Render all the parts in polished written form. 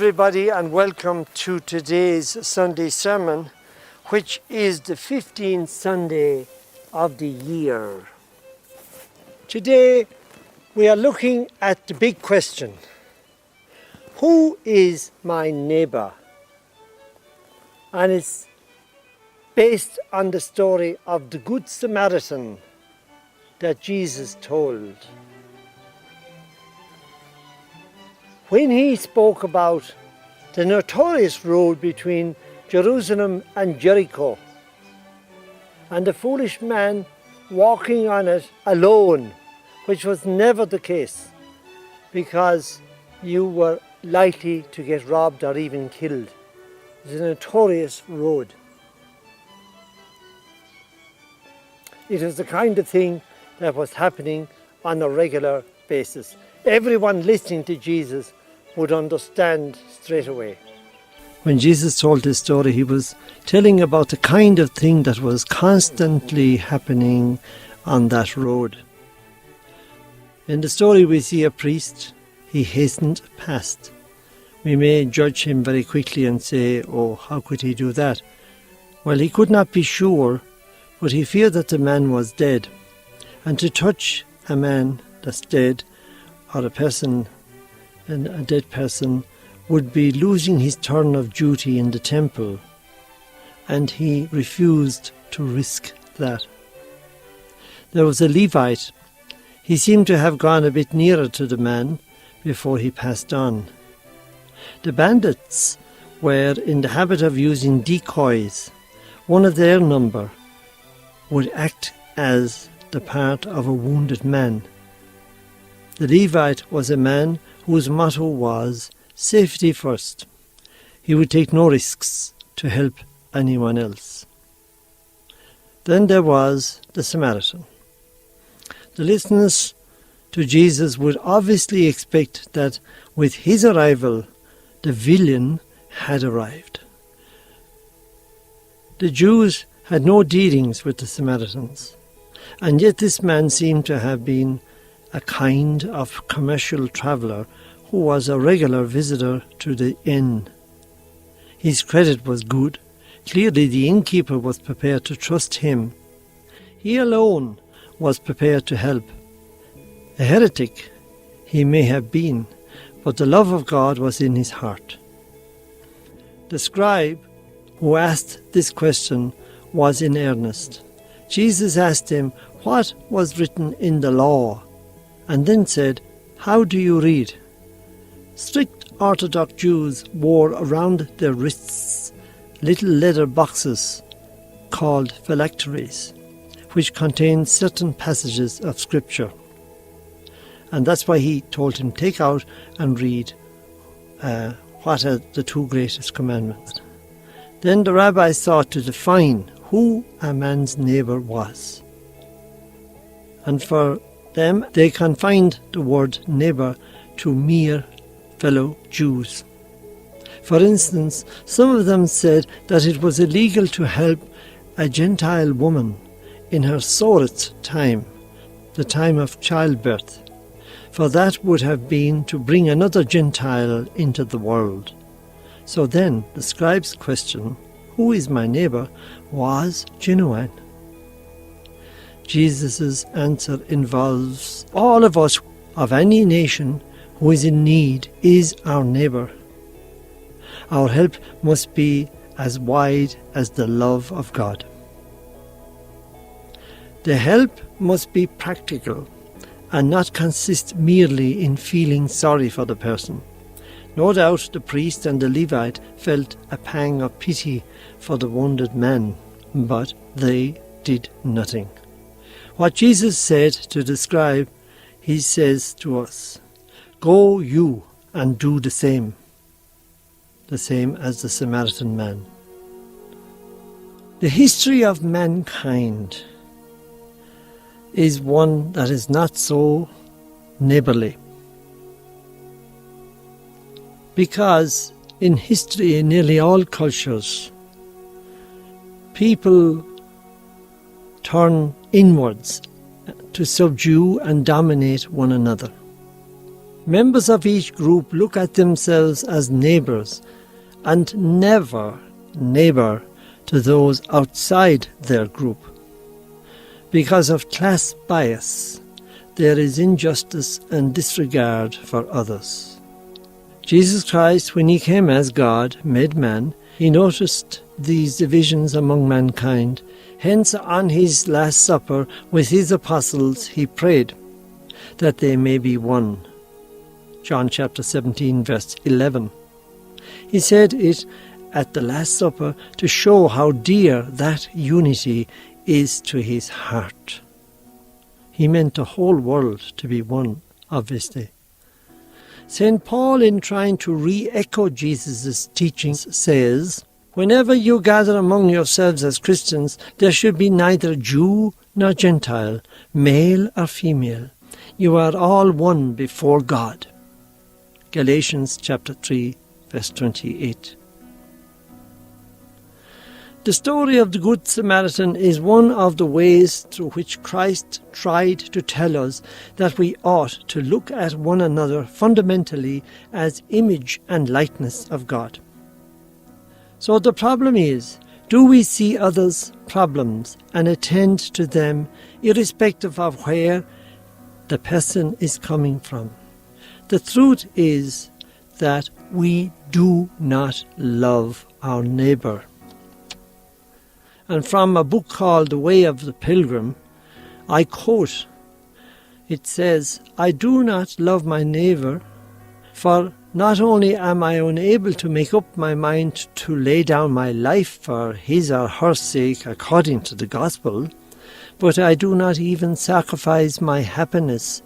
everybody, and welcome to today's Sunday sermon, which is the 15th Sunday of the year. Today we are looking at the big question: who is my neighbour? And it's based on the story of the Good Samaritan that Jesus told. When he spoke about the notorious road between Jerusalem and Jericho, and the foolish man walking on it alone, which was never the case, because you were likely to get robbed or even killed. It's a notorious road. It was the kind of thing that was happening on a regular basis. Everyone listening to Jesus would understand straight away. When Jesus told this story, he was telling about the kind of thing that was constantly happening on that road. In the story we see a priest. He hastened past. We may judge him very quickly and say, oh, how could he do that? Well, he could not be sure, but he feared that the man was dead. And to touch a man that's dead, or a person, a dead person, would be losing his turn of duty in the temple, and he refused to risk that. There was a Levite. He seemed to have gone a bit nearer to the man before he passed on. The bandits were in the habit of using decoys. One of their number would act as the part of a wounded man. The Levite was a man whose motto was safety first. He would take no risks to help anyone else. Then there was the Samaritan. The listeners to Jesus would obviously expect that with his arrival, the villain had arrived. The Jews had no dealings with the Samaritans, and yet this man seemed to have been a kind of commercial traveller who was a regular visitor to the inn. His credit was good. Clearly the innkeeper was prepared to trust him. He alone was prepared to help. A heretic he may have been, but the love of God was in his heart. The scribe who asked this question was in earnest. Jesus asked him what was written in the law, and then said, "How do you read?" Strict Orthodox Jews wore around their wrists little leather boxes called phylacteries, which contained certain passages of Scripture. And that's why he told him, take out and read what are the two greatest commandments. Then the rabbis sought to define who a man's neighbour was. And for them, they confined the word neighbour to mere fellow Jews. For instance, some of them said that it was illegal to help a Gentile woman in her sorest time, the time of childbirth, for that would have been to bring another Gentile into the world. So then the scribe's question, who is my neighbour, was genuine. Jesus' answer involves all of us of any nation who is in need is our neighbour. Our help must be as wide as the love of God. The help must be practical and not consist merely in feeling sorry for the person. No doubt the priest and the Levite felt a pang of pity for the wounded man, but they did nothing. What Jesus said to the scribe, he says to us, "Go you and do the same as the Samaritan man." The history of mankind is one that is not so neighbourly. Because in history, in nearly all cultures, people turn inwards to subdue and dominate one another. Members of each group look at themselves as neighbours and never neighbour to those outside their group. Because of class bias, there is injustice and disregard for others. Jesus Christ, when he came as God, made man, he noticed these divisions among mankind. Hence, on his Last Supper with his apostles, he prayed that they may be one. John chapter 17, verse 11. He said it at the Last Supper to show how dear that unity is to his heart. He meant the whole world to be one, obviously. St. Paul, in trying to re-echo Jesus' teachings, says, "Whenever you gather among yourselves as Christians, there should be neither Jew nor Gentile, male or female. You are all one before God." Galatians chapter 3, verse 28. The story of the Good Samaritan is one of the ways through which Christ tried to tell us that we ought to look at one another fundamentally as image and likeness of God. So the problem is, do we see others' problems and attend to them irrespective of where the person is coming from? The truth is that we do not love our neighbour. And from a book called The Way of the Pilgrim, I quote, it says, "I do not love my neighbour, for not only am I unable to make up my mind to lay down my life for his or her sake according to the gospel, but I do not even sacrifice my happiness,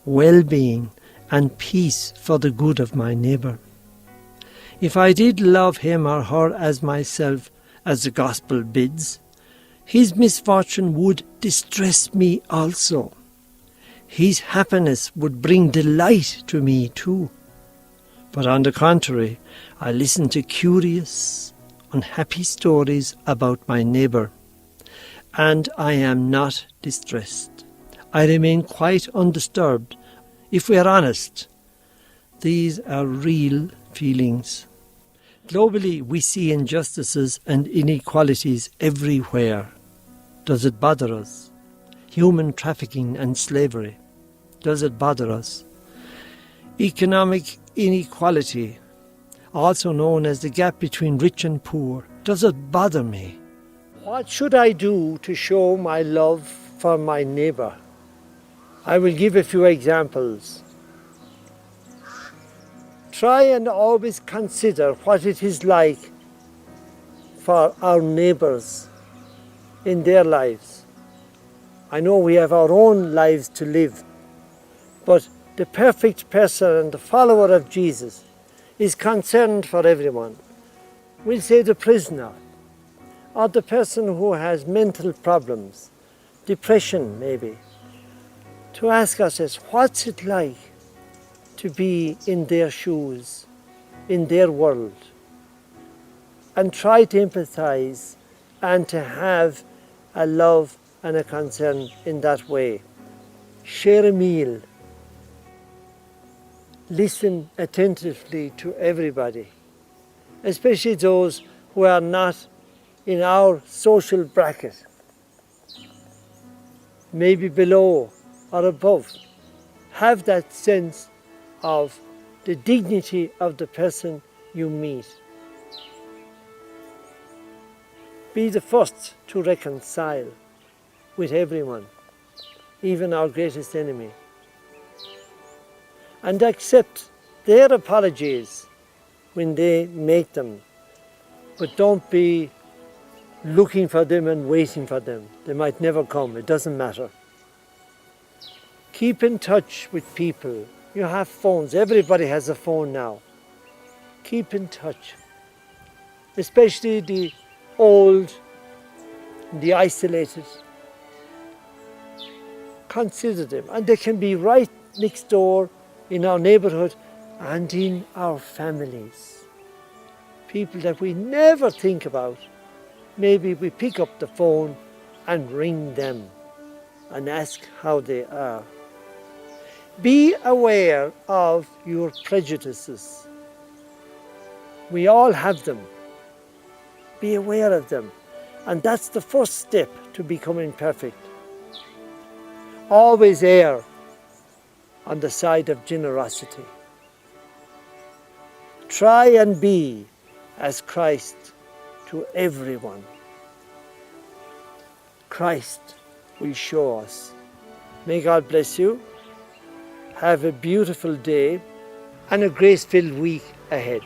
well-being and peace for the good of my neighbour. If I did love him or her as myself, as the gospel bids, his misfortune would distress me also. His happiness would bring delight to me too. But on the contrary, I listen to curious, unhappy stories about my neighbour, and I am not distressed. I remain quite undisturbed. If we are honest, these are real feelings. Globally, we see injustices and inequalities everywhere. Does it bother us? Human trafficking and slavery. Does it bother us? Economic inequality, also known as the gap between rich and poor. Does it bother me? What should I do to show my love for my neighbour? I will give a few examples. Try and always consider what it is like for our neighbours in their lives. I know we have our own lives to live, but the perfect person and the follower of Jesus is concerned for everyone. We'll say the prisoner, or the person who has mental problems, depression maybe, to ask ourselves, what's it like to be in their shoes, in their world, and try to empathize and to have a love and a concern in that way. Share a meal. Listen attentively to everybody, especially those who are not in our social bracket, maybe below or above. Have that sense of the dignity of the person you meet. Be the first to reconcile with everyone, even our greatest enemy. And accept their apologies when they make them. But don't be looking for them and waiting for them. They might never come, it doesn't matter. Keep in touch with people. You have phones, everybody has a phone now. Keep in touch. Especially the old, the isolated. Consider them, and they can be right next door in our neighbourhood and in our families. People that we never think about, maybe we pick up the phone and ring them and ask how they are. Be aware of your prejudices. We all have them. Be aware of them. And that's the first step to becoming perfect. Always err on the side of generosity. Try and be as Christ to everyone. Christ will show us. May God bless you. Have a beautiful day and a grace-filled week ahead.